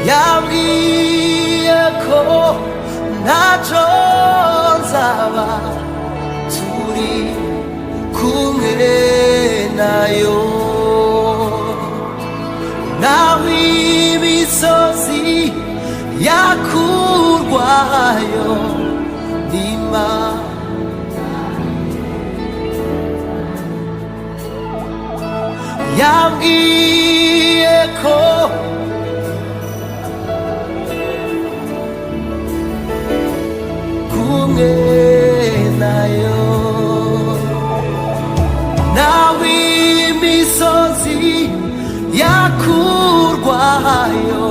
yambwiye ko ntacyo nzaba turi kumwe nayo, naho imisozi yakurwayo n'Imana. Yambwiye ko kumwe nayo, naho imisozi yakurwayo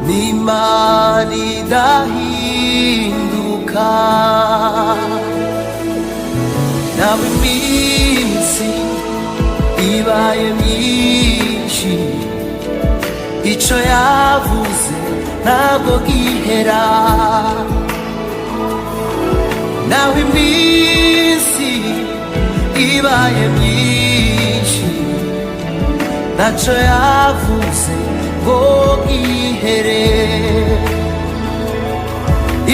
n'Imana idahinduka, naho iminsi ibaye myinshi icyo yavuze ntabwo gihera, naho iminsi ibaye myinshi ntacyo yavuze ngo gihere.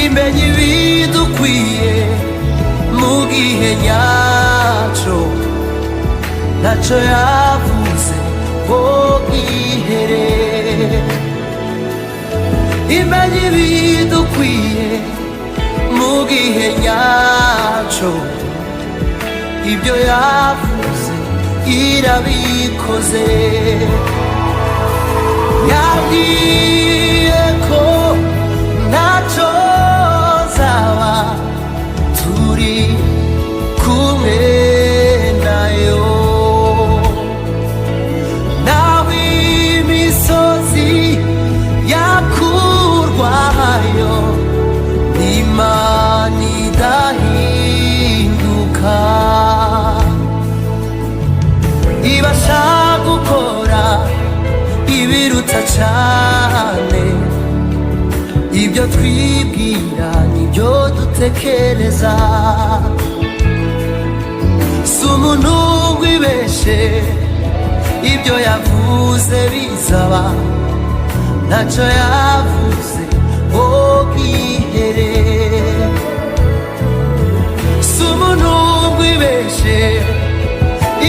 Imenya ibidukwiye mu gihe nyacyo, ntacyo yavuze ngo gihere. Imenya ibidukwiye mu gihe nyacyo, ibyo yavuze irabikoze. Yambwiye ko ntacyo nzaba turi kumwe nayo, naho imisozi yakurwayo n'Imana idahinduka, ibasha gukora ibiruta cyane ibyo twibwira n'ibyo dutekereza. Si umuntu wibeshe, ibyo yavuze bizaba, ntacyo yavuze ngo gihere. Si umuntu wibeshe,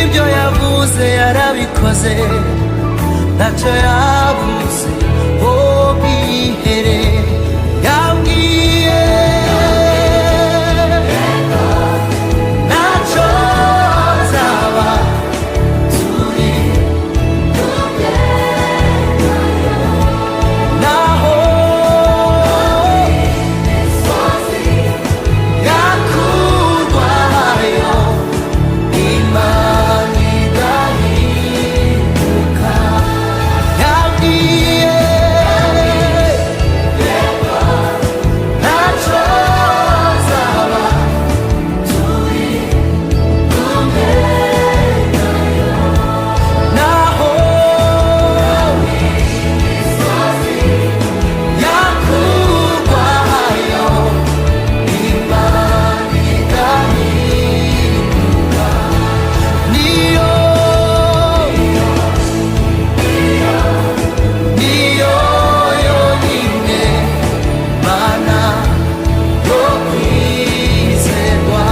ibyo yavuze yarabikoze, ntacyo yavuze ngo gihere. Yambwiye ntacyo nzaba turi kumwe nayo, naho imisozi yakurwayo n'Imana idahinduka. Yambwiye ntacyo nzaba turi kumwe nayo, naho imisozi yakurwayo n'Imana idahinduka. Niyo yonyine Mana yo kwizerwa,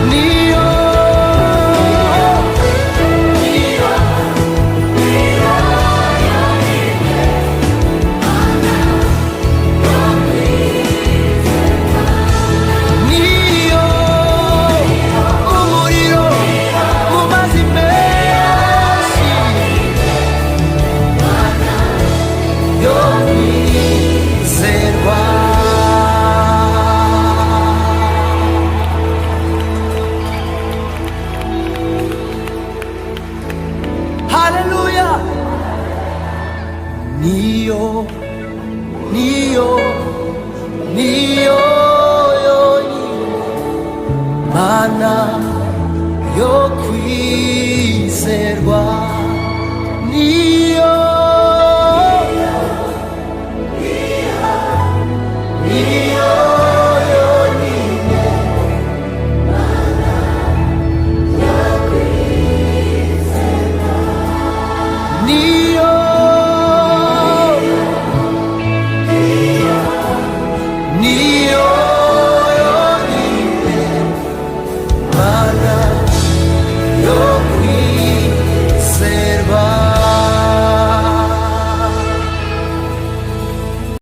niyo niyo umuriro mu mazi menshi yo kwizerwa. Haleluya. Niyo yonyine Mana yo